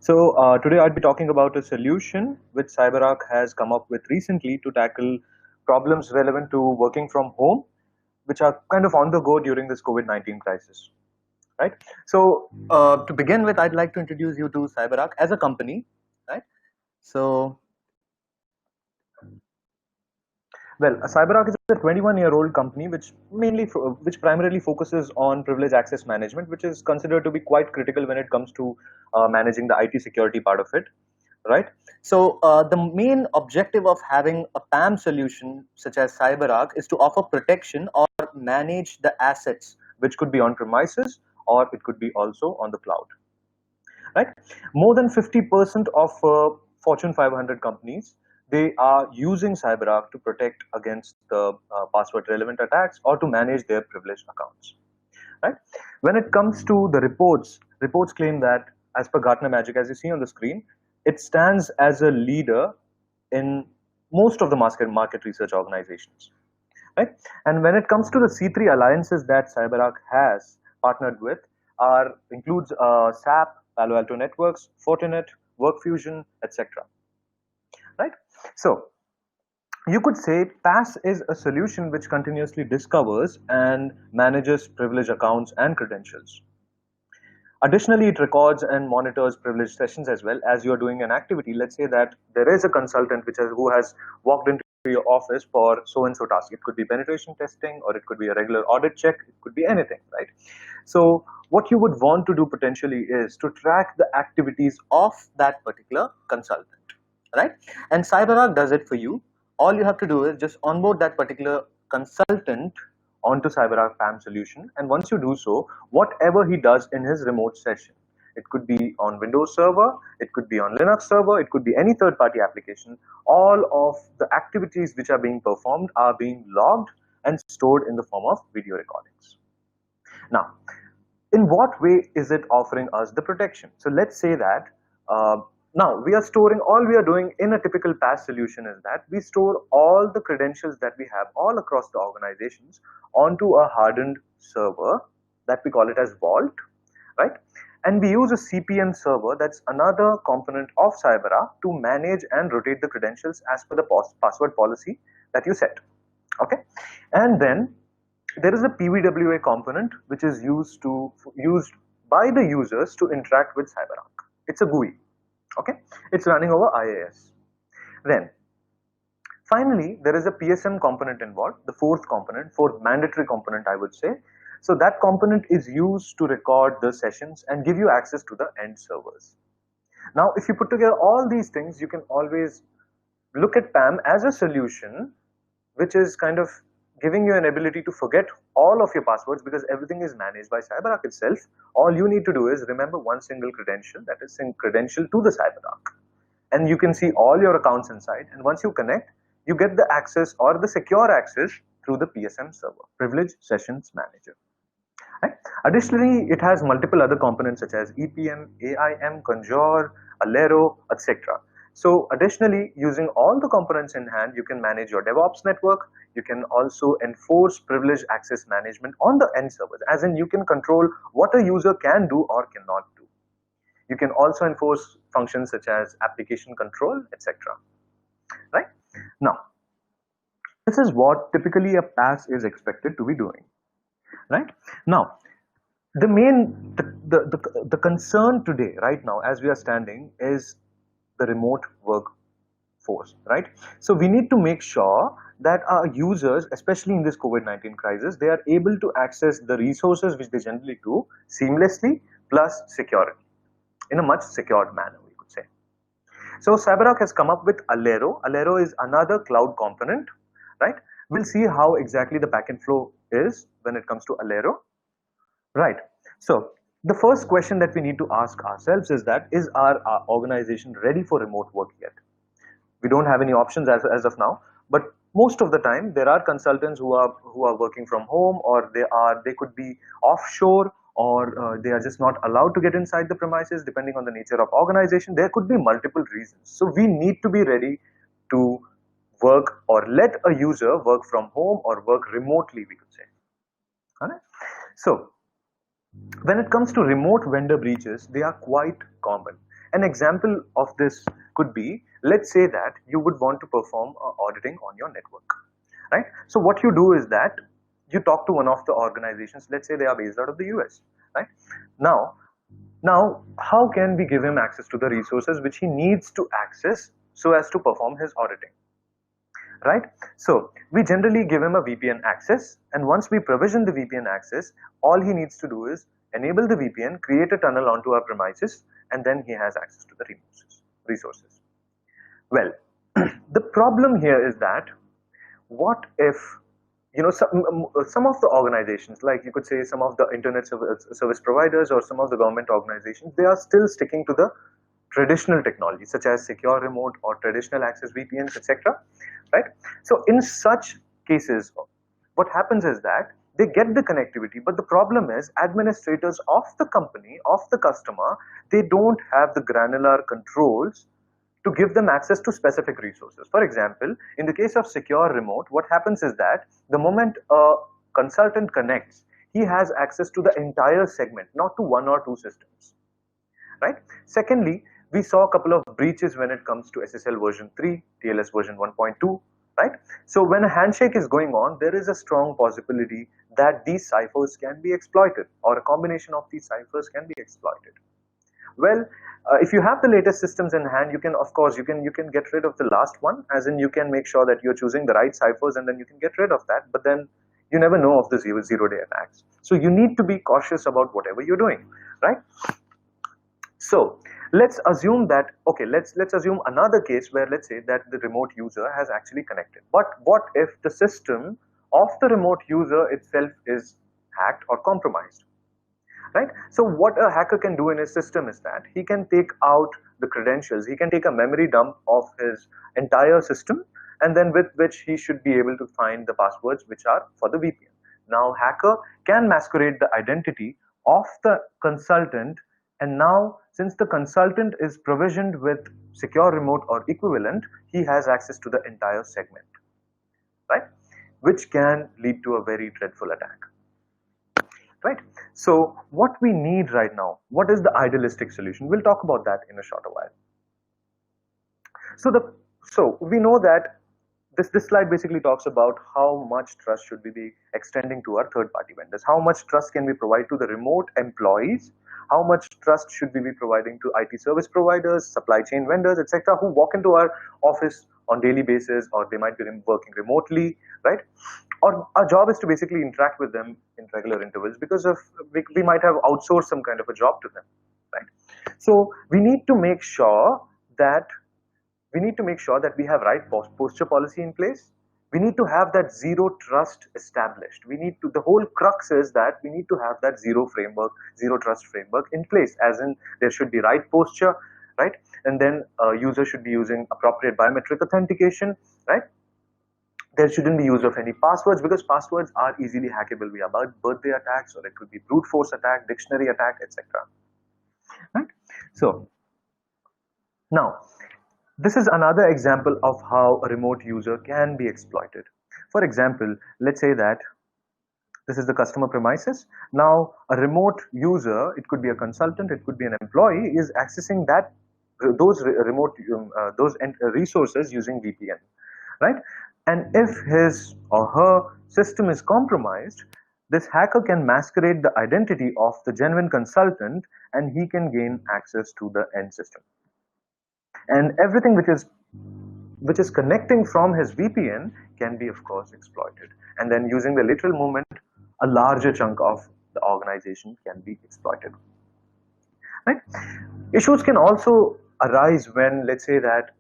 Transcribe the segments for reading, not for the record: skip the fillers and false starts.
Today I'd be talking about a solution which CyberArk has come up with recently to tackle problems relevant to working from home, which are kind of on the go during this COVID-19 crisis, right? To begin with, I'd like to introduce you to CyberArk as a company, right? So, CyberArk is a 21-year-old company which primarily focuses on privilege access management, which is considered to be quite critical when it comes to managing the IT security part of it, right? The main objective of having a PAM solution such as CyberArk is to offer protection or manage the assets, which could be on premises or it could be also on the cloud, right? More than 50% of Fortune 500 companies, they are using CyberArk to protect against the password relevant attacks or to manage their privileged accounts, right? When it comes to the reports claim that, as per Gartner Magic, as you see on the screen, it stands as a leader in most of the market research organizations, right? And when it comes to the C3 alliances that CyberArk has partnered with, includes SAP, Palo Alto Networks, Fortinet, WorkFusion, etc. Right? So you could say PAS is a solution which continuously discovers and manages privileged accounts and credentials. Additionally, it records and monitors privileged sessions as well. As you are doing an activity, let's say that there is a consultant who has walked into your office for so-and-so task. It could be penetration testing, or it could be a regular audit check. It could be anything, right? So what you would want to do potentially is to track the activities of that particular consultant, right? And CyberArk does it for you. All you have to do is just onboard that particular consultant onto CyberArk PAM solution, and once you do so, whatever he does in his remote session, it could be on Windows server, it could be on Linux server, it could be any third-party application, all of the activities which are being performed are being logged and stored in the form of video recordings. Now, in what way is it offering us the protection? So let's say that now all we are doing in a typical PaaS solution is that we store all the credentials that we have all across the organizations onto a hardened server that we call it as Vault, right? And we use a CPM server, that's another component of CyberArk, to manage and rotate the credentials as per the password policy that you set, okay? And then there is a PVWA component which is used by the users to interact with CyberArk. It's a GUI. Okay, it's running over IAS. Then, finally, there is a PSM component involved, the fourth mandatory component, I would say. So that component is used to record the sessions and give you access to the end servers. Now, if you put together all these things, you can always look at PAM as a solution which is kind of giving you an ability to forget all of your passwords because everything is managed by CyberArk itself. All you need to do is remember one single credential, that is credential to the CyberArk. And you can see all your accounts inside. And once you connect, you get the access or the secure access through the PSM server, Privilege Sessions Manager. Right? Additionally, it has multiple other components such as EPM, AIM, Conjure, Alero, etc. So additionally, using all the components in hand, you can manage your DevOps network. You can also enforce privileged access management on the end servers, as in you can control what a user can do or cannot do. You can also enforce functions such as application control, etc. Right? Now, this is what typically a PaaS is expected to be doing. Right? Now, the concern today, right now, as we are standing, is the remote workforce, right? So we need to make sure that our users, especially in this COVID-19 crisis, they are able to access the resources which they generally do seamlessly plus security, in a much secured manner, we could say. So CyberArk has come up with Alero. Alero is another cloud component, right? We'll see how exactly the backend flow is when it comes to Alero, right? So the first question that we need to ask ourselves is that, is our organization ready for remote work yet? We don't have any options as of now, but most of the time there are consultants who are working from home, or they could be offshore, or they are just not allowed to get inside the premises depending on the nature of organization. There could be multiple reasons. So we need to be ready to work or let a user work from home or work remotely, we could say. All right? So when it comes to remote vendor breaches, they are quite common. An example of this could be, let's say that you would want to perform auditing on your network, right? So what you do is that you talk to one of the organizations, let's say they are based out of the US, right? Now, how can we give him access to the resources which he needs to access so as to perform his auditing, right? So we generally give him a VPN access, and once we provision the VPN access, all he needs to do is enable the VPN, create a tunnel onto our premises, and then he has access to the resources. Well, the problem here is that what if, you know, some of the organizations, like you could say some of the internet service providers or some of the government organizations, they are still sticking to the traditional technology such as secure remote or traditional access VPNs, etc., right? So in such cases, what happens is that they get the connectivity, but the problem is administrators of the company, of the customer, they don't have the granular controls to give them access to specific resources. For example, in the case of secure remote, what happens is that the moment a consultant connects, he has access to the entire segment, not to one or two systems, right? Secondly, we saw a couple of breaches when it comes to SSL version 3, TLS version 1.2, right? So when a handshake is going on, there is a strong possibility that these ciphers can be exploited, or a combination of these ciphers can be exploited. Well, if you have the latest systems in hand, you can, of course, you can get rid of the last one, as in you can make sure that you're choosing the right ciphers, and then you can get rid of that. But then you never know of the zero-day attacks. So you need to be cautious about whatever you're doing, right? So let's assume that, okay, let's assume another case where, let's say that the remote user has actually connected. But what if the system of the remote user itself is hacked or compromised? Right? So what a hacker can do in his system is that he can take out the credentials, he can take a memory dump of his entire system, and then with which he should be able to find the passwords which are for the VPN. Now hacker can masquerade the identity of the consultant, and now since the consultant is provisioned with secure remote or equivalent, he has access to the entire segment, right? Which can lead to a very dreadful attack. Right? So what we need right now, what is the idealistic solution? We'll talk about that in a shorter while. So we know that this slide basically talks about how much trust should we be extending to our third-party vendors. How much trust can we provide to the remote employees? How much trust should we be providing to IT service providers, supply chain vendors, etc., who walk into our office on daily basis, or they might be working remotely, right? Or our job is to basically interact with them in regular intervals because of we might have outsourced some kind of a job to them, right? So we need to make sure that we have right posture policy in place. We need to have that zero trust established. The whole crux is that we need to have that zero trust framework in place, as in there should be right posture, right? And then user should be using appropriate biometric authentication, right? There shouldn't be use of any passwords, because passwords are easily hackable via birthday attacks, or it could be brute force attack, dictionary attack, etc. Right? So now, this is another example of how a remote user can be exploited. For example, let's say that this is the customer premises. Now, a remote user, it could be a consultant, it could be an employee, is accessing those resources using VPN, right? And if his or her system is compromised, this hacker can masquerade the identity of the genuine consultant, and he can gain access to the end system. And everything which is connecting from his VPN can be, of course, exploited. And then using the literal movement, a larger chunk of the organization can be exploited. Right? Issues can also arise when, let's say that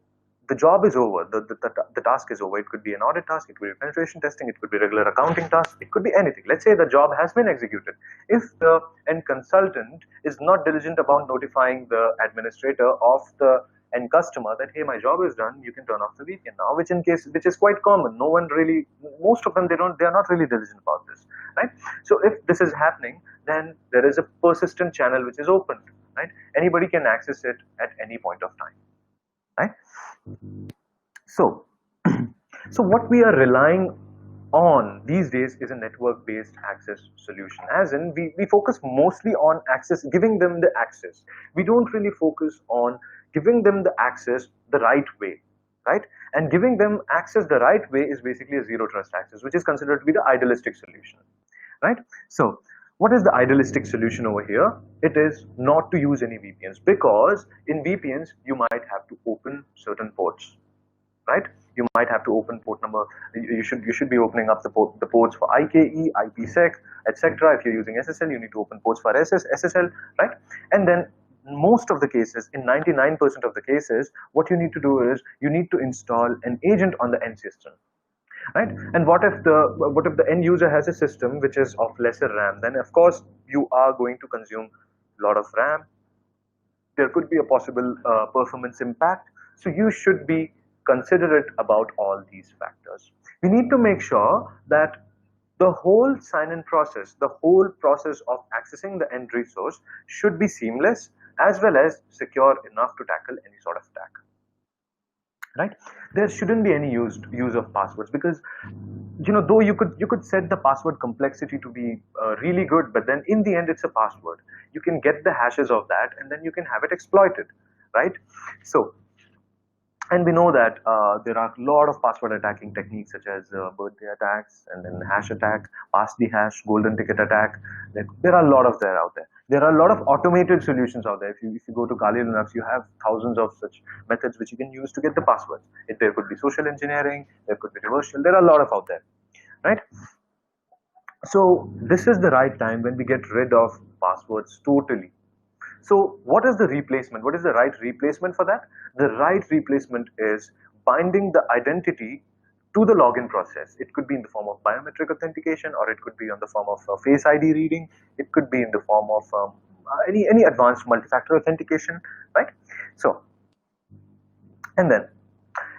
the job is over, the task is over. It could be an audit task, it could be penetration testing, it could be regular accounting task, it could be anything. Let's say the job has been executed. If the end consultant is not diligent about notifying the administrator of the end customer that, hey, my job is done, you can turn off the VPN now, which is quite common. Most of them, they are not really diligent about this, right? So if this is happening, then there is a persistent channel which is opened, right? Anybody can access it at any point of time, right? So what we are relying on these days is a network-based access solution, as in we focus mostly on access, giving them the access. We don't really focus on giving them the access the right way, right? And giving them access the right way is basically a zero trust access, which is considered to be the idealistic solution, right? So what is the idealistic solution over here? It is not to use any VPNs, because in VPNs you might have to open certain ports, right? You might have to open port number. You should be opening up the ports for IKE, IPsec, etc. If you're using SSL, you need to open ports for SSL, right? And then most of the cases, in 99% of the cases, what you need to do is you need to install an agent on the end system, right? And what if the end user has a system which is of lesser RAM? Then of course you are going to consume a lot of RAM. There could be a possible performance impact. So you should be considerate about all these factors. We need to make sure that the whole sign-in process, the whole process of accessing the end resource should be seamless as well as secure enough to tackle any sort of attack, right? There shouldn't be any use of passwords, because though you could set the password complexity to be really good, but then in the end it's a password. You can get the hashes of that and then you can have it exploited, right? So, and we know that there are a lot of password attacking techniques, such as birthday attacks, and then hash attack, pass the hash, golden ticket attack. There are a lot of there out there. There are a lot of automated solutions out there. If you go to Kali Linux, you have thousands of such methods which you can use to get the passwords. There could be social engineering, there could be reversal. There are a lot of out there, right? So this is the right time when we get rid of passwords totally. So what is the replacement? What is the right replacement for that? The right replacement is binding the identity to the login process. It could be in the form of biometric authentication, or it could be in the form of Face ID reading. It could be in the form of any advanced multi-factor authentication, right? So, and then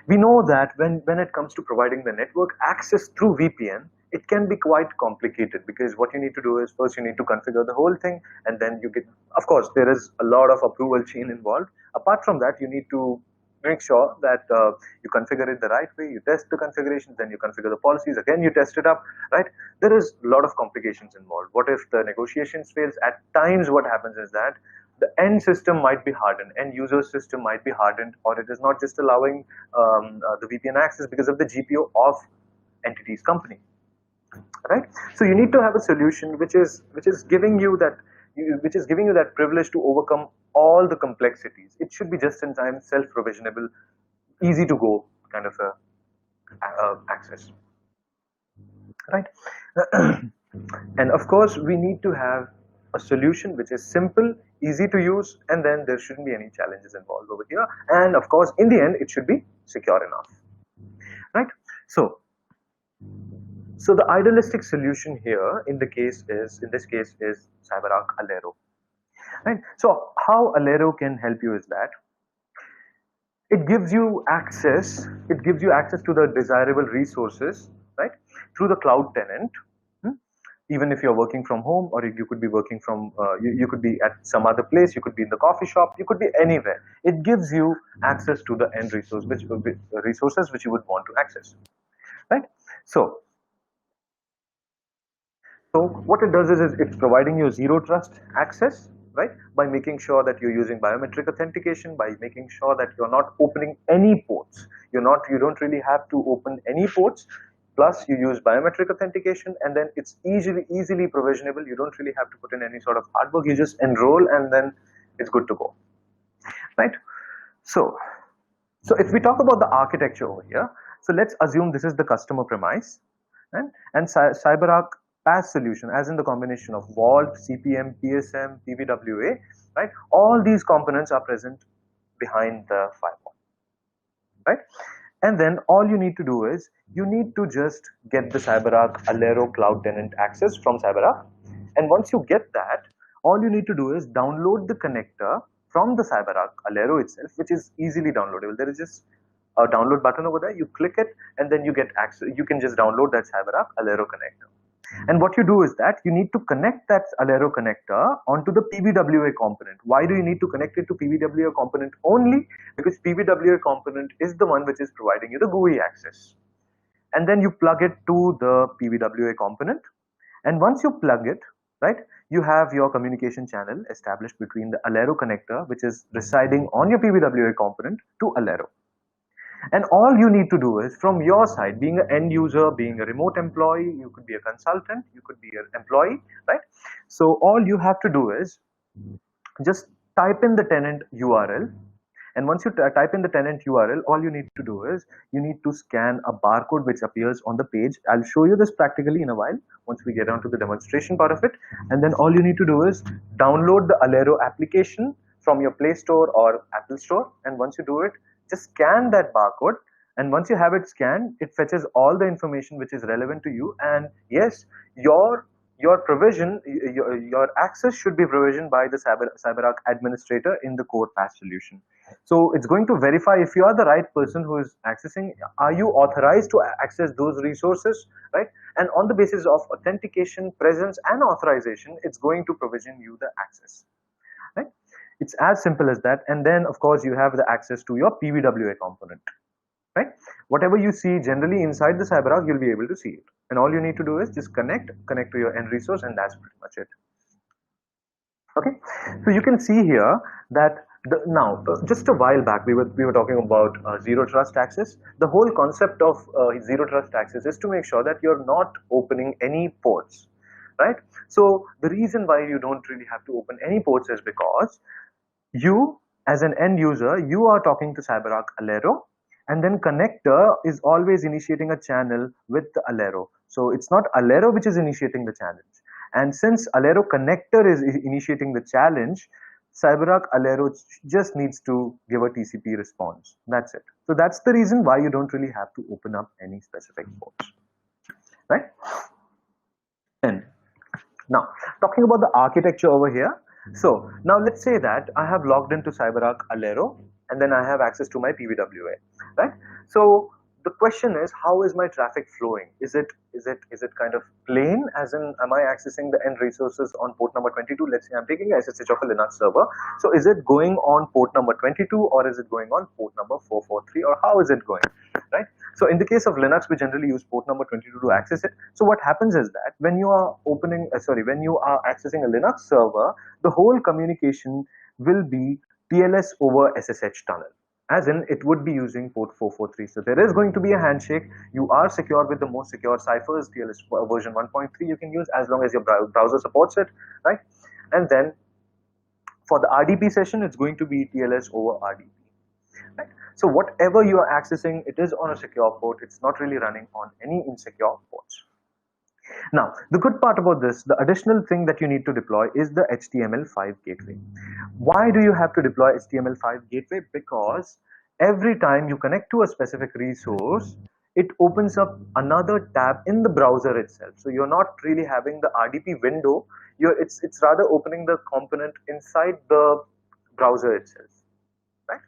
we know that when it comes to providing the network access through VPN, it can be quite complicated, because what you need to do is first you need to configure the whole thing, and then you get, of course, there is a lot of approval chain involved. Apart from that, you need to make sure that you configure it the right way, you test the configurations, then you configure the policies, again you test it up, right? There is a lot of complications involved. What if the negotiations fails? At times what happens is that the end system might be hardened, end user system might be hardened, or it is not just allowing the VPN access because of the GPO of entity's company, right? So you need to have a solution which is giving you that privilege to overcome all the complexities. It should be just in time, self-provisionable, easy to go kind of a access, right? And of course we need to have a solution which is simple, easy to use, and then there shouldn't be any challenges involved over here. And of course in the end it should be secure enough, right? So the idealistic solution here in this case is CyberArk Alero, right? So how Alero can help you is that it gives you access to the desirable resources, right, through the cloud tenant. Even if you're working from home, or you could be working from you could be at some other place, you could be in the coffee shop, you could be anywhere. It gives you access to the end resources which you would want to access, right? So what it does is it's providing you zero trust access, right? By making sure that you're using biometric authentication, by making sure that you're not opening any ports. You don't really have to open any ports. Plus you use biometric authentication, and then it's easily provisionable. You don't really have to put in any sort of hard work. You just enroll and then it's good to go, right? So if we talk about the architecture over here, so let's assume this is the customer premise, and CyberArk PaaS solution, as in the combination of Vault, CPM, PSM, PVWA, right? All these components are present behind the firewall, right? And then all you need to do is you need to just get the CyberArk Alero cloud tenant access from CyberArk. And once you get that, all you need to do is download the connector from the CyberArk Alero itself, which is easily downloadable. There is just a download button over there. You click it and then you get access. You can just download that CyberArk Alero connector. And what you do is that you need to connect that Alero connector onto the PVWA component. Why do you need to connect it to PVWA component only? Because PVWA component is the one which is providing you the GUI access. And then you plug it to the PVWA component. And once you plug it, right? You have your communication channel established between the Alero connector, which is residing on your PBWA component, to Alero. And all you need to do is, from your side, being an end user, being a remote employee, you could be a consultant, you could be an employee, right? So all you have to do is just type in the tenant URL. And once you type in the tenant URL, all you need to do is you need to scan a barcode which appears on the page. I'll show you this practically in a while once we get on to the demonstration part of it. And then all you need to do is download the Alero application from your Play Store or Apple Store. And once you do it, just scan that barcode. And once you have it scanned, it fetches all the information which is relevant to you. And yes, your provision, your access should be provisioned by the CyberArk administrator in the core PaaS solution. So it's going to verify if you are the right person who is accessing, are you authorized to access those resources, right? And on the basis of authentication, presence, and authorization, it's going to provision you the access, right? It's as simple as that. And then, of course, you have the access to your PBWA component, right? Whatever you see generally inside the CyberArk, you'll be able to see it. And all you need to do is just connect to your end resource, and that's pretty much it. Okay, so you can see here that just a while back we were talking about zero trust access. The whole concept of zero trust access is to make sure that you're not opening any ports, right? So the reason why you don't really have to open any ports is because you, as an end user, you are talking to CyberArk Alero, and then connector is always initiating a channel with the Alero. So it's not Alero which is initiating the challenge. And since Alero connector is initiating the challenge, CyberArk Alero just needs to give a TCP response. That's it. So that's the reason why you don't really have to open up any specific ports, right? And now, talking about the architecture over here. So now let's say that I have logged into CyberArk Alero and then I have access to my PBWA, right? So the question is, how is my traffic flowing? Is it kind of plain, as in am I accessing the end resources on port number 22? Let's say I'm taking SSH of a Linux server. So is it going on port number 22 or is it going on port number 443, or how is it going, right? So in the case of Linux, we generally use port number 22 to access it. So what happens is that when you are when you are accessing a Linux server, the whole communication will be TLS over SSH tunnel, as in it would be using port 443. So there is going to be a handshake. You are secure with the most secure ciphers. TLS version 1.3 you can use as long as your browser supports it, right? And then for the RDP session, it's going to be TLS over RDP, right? So whatever you are accessing, it is on a secure port. It's not really running on any insecure ports. Now, the good part about this, the additional thing that you need to deploy is the HTML5 gateway. Why do you have to deploy HTML5 gateway? Because every time you connect to a specific resource, it opens up another tab in the browser itself. So you're not really having the RDP window. It's rather opening the component inside the browser itself, right?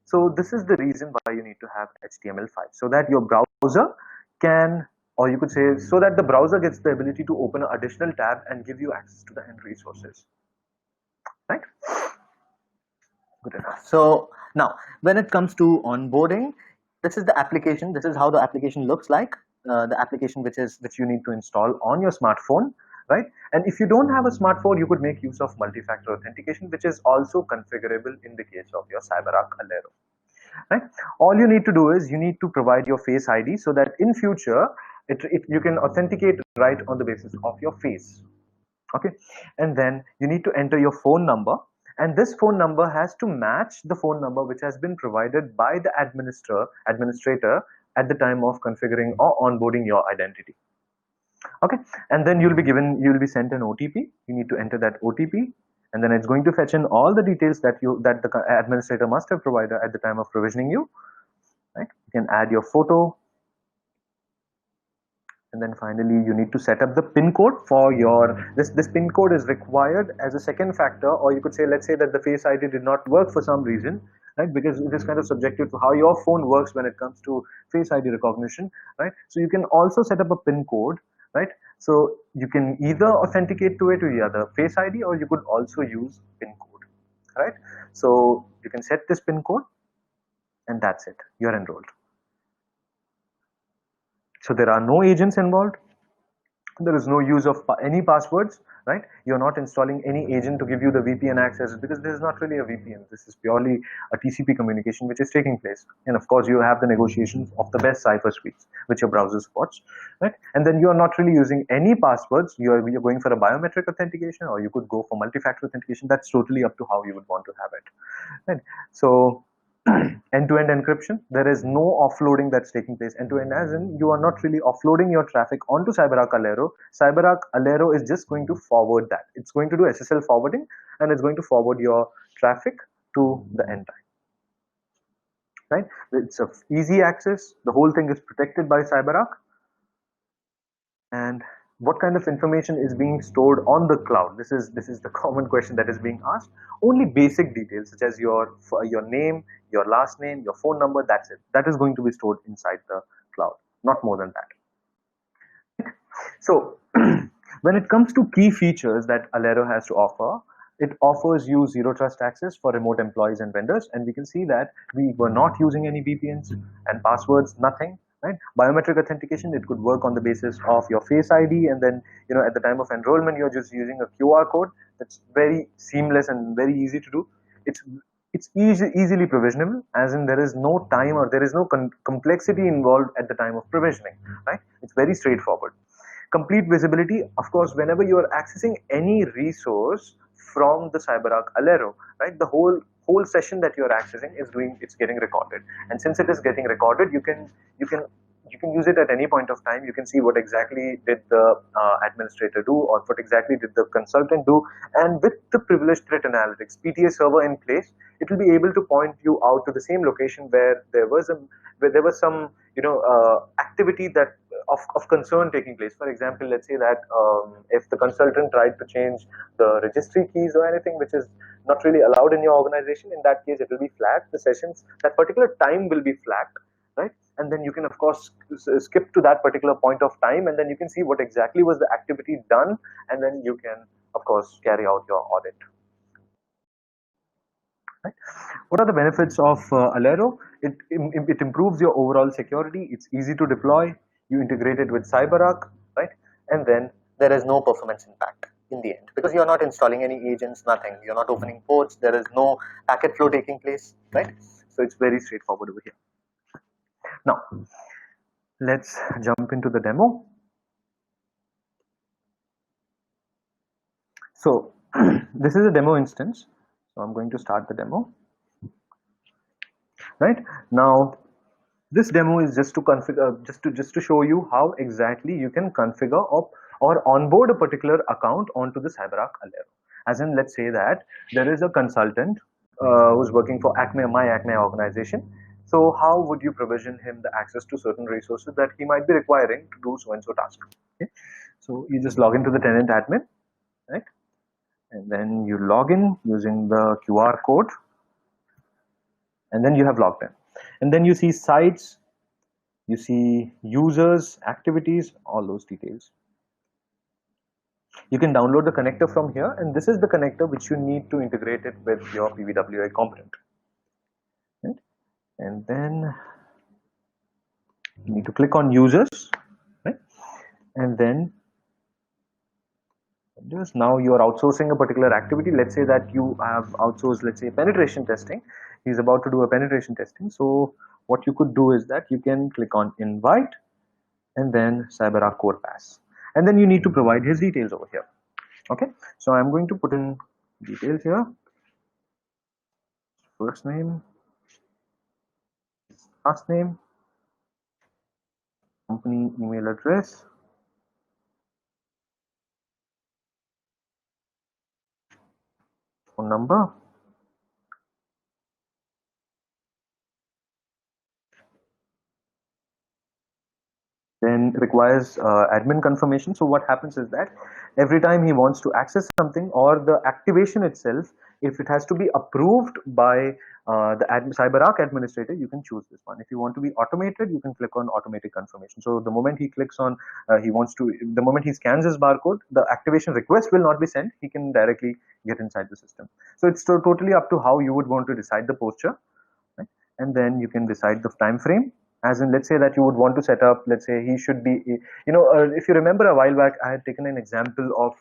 So this is the reason why you need to have HTML5, so that your browser can, or you could say, so that the browser gets the ability to open an additional tab and give you access to the end resources, right? Good enough. So now, when it comes to onboarding, this is the application. This is how the application looks like. The application which you need to install on your smartphone, right? And if you don't have a smartphone, you could make use of multi-factor authentication, which is also configurable in the case of your CyberArk Alero, right? All you need to do is you need to provide your Face ID, so that in future you can authenticate right on the basis of your face. Okay, and then you need to enter your phone number, and this phone number has to match the phone number which has been provided by the administrator at the time of configuring or onboarding your identity. Okay, and then you'll be sent an OTP. You need to enter that OTP, and then it's going to fetch in all the details that the administrator must have provided at the time of provisioning you, right? You can add your photo, and then finally you need to set up the PIN code for your, this PIN code is required as a second factor, or you could say, let's say that the Face ID did not work for some reason, right? Because it is kind of subjective to how your phone works when it comes to Face ID recognition, right? So you can also set up a PIN code, right? So you can either authenticate to it with either Face ID, or you could also use PIN code, right? So you can set this PIN code, and that's it. You're enrolled. So there are no agents involved. There is no use of any passwords, right? You're not installing any agent to give you the VPN access, because this is not really a VPN. This is purely a TCP communication which is taking place. And of course, you have the negotiations of the best cipher suites which your browser supports, right? And then you are not really using any passwords. You're going for a biometric authentication, or you could go for multi-factor authentication. That's totally up to how you would want to have it, right? So end-to-end encryption, there is no offloading that's taking place. End-to-end as in you are not really offloading your traffic onto CyberArk Alero. CyberArk Alero is just going to forward that. It's going to do SSL forwarding, and it's going to forward your traffic to the endpoint, right? It's a easy access. The whole thing is protected by CyberArk. And what kind of information is being stored on the cloud? This is the common question that is being asked. Only basic details such as your name, your last name, your phone number. That's it. That is going to be stored inside the cloud. Not more than that. So when it comes to key features that Alero has to offer, it offers you zero trust access for remote employees and vendors. And we can see that we were not using any VPNs and passwords, nothing. Right? Biometric authentication, it could work on the basis of your face ID, and then at the time of enrollment you're just using a QR code. That's very seamless and very easy to do. It's easily provisionable, as in there is no time or there is no complexity involved at the time of provisioning, right? It's very straightforward. Complete visibility, of course, whenever you are accessing any resource from the CyberArk Alero, right? The whole session that you are accessing it's getting recorded, and since it is getting recorded, you can use it at any point of time. You can see what exactly did the administrator do, or what exactly did the consultant do, and with the privileged threat analytics PTA server in place, it will be able to point you out to the same location where there was some activity that of concern taking place. For example, let's say that if the consultant tried to change the registry keys or anything which is not really allowed in your organization, in that case it will be flagged. The sessions, that particular time will be flagged, right? And then you can of course skip to that particular point of time, and then you can see what exactly was the activity done, and then you can of course carry out your audit. Right? What are the benefits of Alero? It improves your overall security. It's easy to deploy. You integrate it with CyberArk, right? And then there is no performance impact in the end, because you're not installing any agents, nothing. You're not opening ports. There is no packet flow taking place, right? So it's very straightforward over here. Now, let's jump into the demo. So this is a demo instance. So I'm going to start the demo. Right now, this demo is just to configure, just to show you how exactly you can configure or onboard a particular account onto the CyberArk Alero. As in, let's say that there is a consultant who's working for my Acme organization. So how would you provision him the access to certain resources that he might be requiring to do so and so task? Okay, so you just log into the tenant admin, right? And then you log in using the QR code, and then you have logged in. And then you see sites, you see users, activities, all those details. You can download the connector from here, and this is the connector which you need to integrate it with your PVWA component. Right? And then you need to click on users, right? And then just now you are outsourcing a particular activity. Let's say that you have outsourced, let's say, penetration testing. He's about to do a penetration testing. So what you could do is that you can click on invite and then CyberArk core pass. And then you need to provide his details over here. Okay, so I'm going to put in details here. First name, last name, company email address, phone number, then requires admin confirmation. So what happens is that every time he wants to access something, or the activation itself, if it has to be approved by the CyberArk administrator, you can choose this one. If you want to be automated, you can click on automatic confirmation. So the moment he clicks on, the moment he scans his barcode, the activation request will not be sent. He can directly get inside the system. So it's totally up to how you would want to decide the posture, right? And then you can decide the time frame. As in, let's say that you would want to set up, let's say he should be, if you remember a while back, I had taken an example of,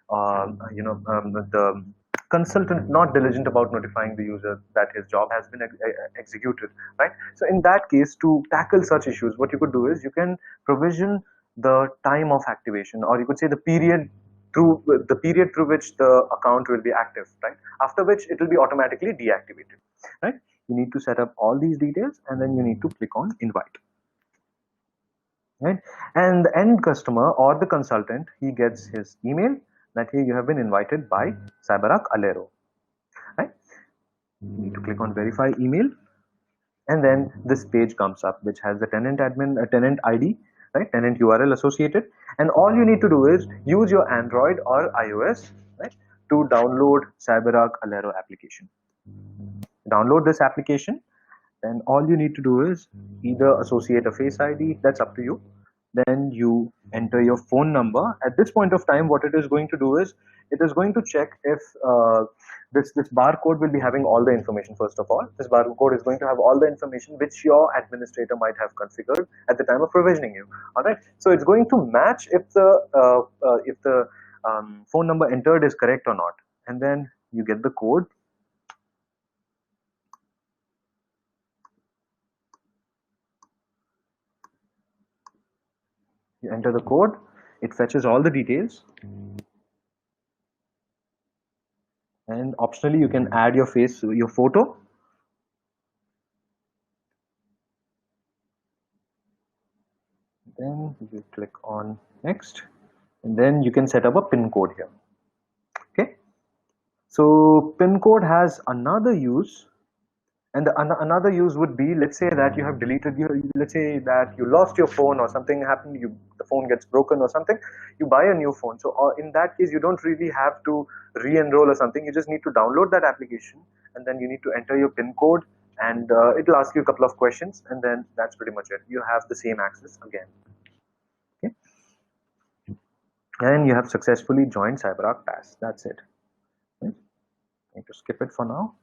the consultant not diligent about notifying the user that his job has been executed, right? So in that case, to tackle such issues, what you could do is you can provision the time of activation, or you could say the period through which the account will be active, right? After which it will be automatically deactivated, right? You need to set up all these details, and then you need to click on invite, right? And the end customer or the consultant, he gets his email that, hey, you have been invited by CyberArk Alero, right? You need to click on verify email, and then this page comes up which has the tenant admin, tenant ID, right, tenant URL associated, and all you need to do is use your Android or iOS, right, to download CyberArk Alero application. Download this application, then all you need to do is either associate a face ID, that's up to you. Then you enter your phone number. At this point of time, what it is going to do is it is going to check if this barcode will be having all the information. First of all, this barcode is going to have all the information which your administrator might have configured at the time of provisioning you. All right, so it's going to match if the phone number entered is correct or not, and then you get the code. You enter the code, it fetches all the details, and optionally you can add your face, your photo. Then you click on next, and then you can set up a pin code here. Okay, so pin code has another use, and another use would be, let's say that you have deleted let's say that you lost your phone or something happened, the phone gets broken or something, you buy a new phone. So in that case, you don't really have to re-enroll or something. You just need to download that application, and then you need to enter your pin code, and it'll ask you a couple of questions, and then that's pretty much it. You have the same access again. Okay, and you have successfully joined CyberArk PaaS. That's it. Okay. I need to skip it for now.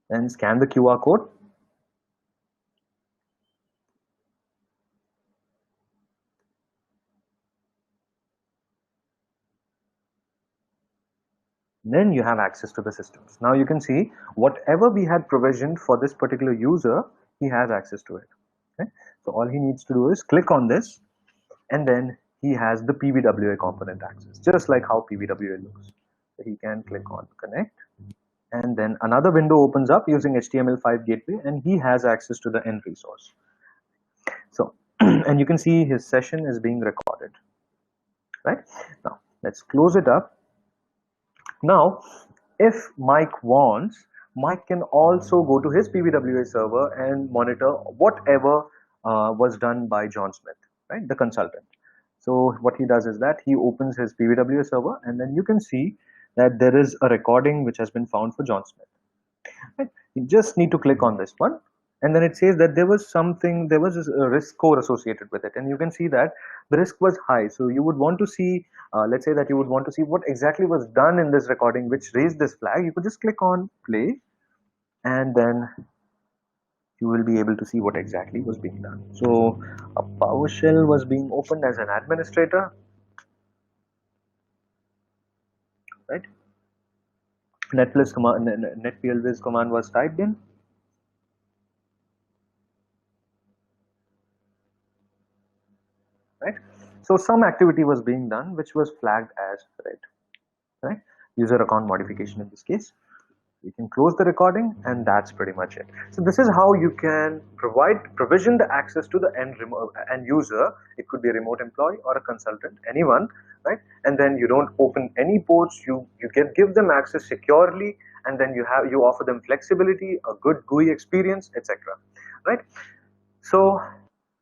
Then scan the QR code. Then you have access to the systems. Now you can see whatever we had provisioned for this particular user, he has access to it. Okay? So all he needs to do is click on this, and then he has the PVWA component access, just like how PVWA looks. So he can click on connect, and then another window opens up using HTML5 gateway, and he has access to the end resource. So, and you can see his session is being recorded. Right? Now let's close it up. Now, if Mike wants, Mike can also go to his PVWA server and monitor whatever was done by John Smith, right, the consultant. So what he does is that he opens his PVWA server, and then you can see that there is a recording which has been found for John Smith. Right? You just need to click on this one, and then it says that there was a risk score associated with it, and you can see that the risk was high. So you would want to see, let's say that you would want to see what exactly was done in this recording which raised this flag. You could just click on play, and then you will be able to see what exactly was being done. So a PowerShell was being opened as an administrator, right? netplviz command was typed in. Right? So some activity was being done which was flagged as red, right? User account modification in this case. You can close the recording, and that's pretty much it. So this is how you can provision the access to the end user. It could be a remote employee or a consultant, anyone, right? And then you don't open any ports. You give them access securely, and then you offer them flexibility, a good GUI experience, etc. Right? So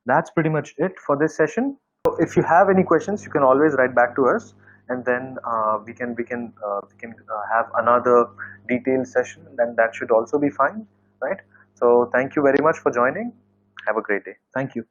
that's pretty much it for this session. So if you have any questions, you can always write back to us, and then we can have another detailed session, and that should also be fine, right? So thank you very much for joining. Have a great day. Thank you.